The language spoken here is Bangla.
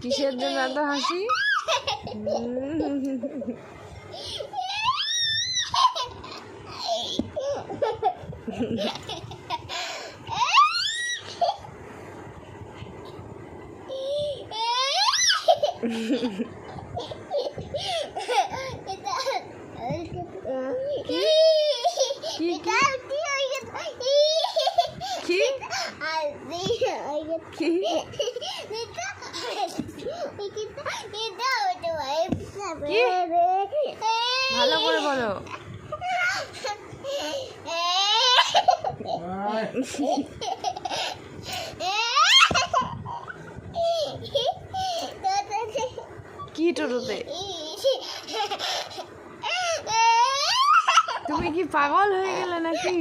কিসের জন্য এত হাসি? ভালো করে বলো। কি টোটোতে? তুমি কি পাগল হয়ে গেলে নাকি?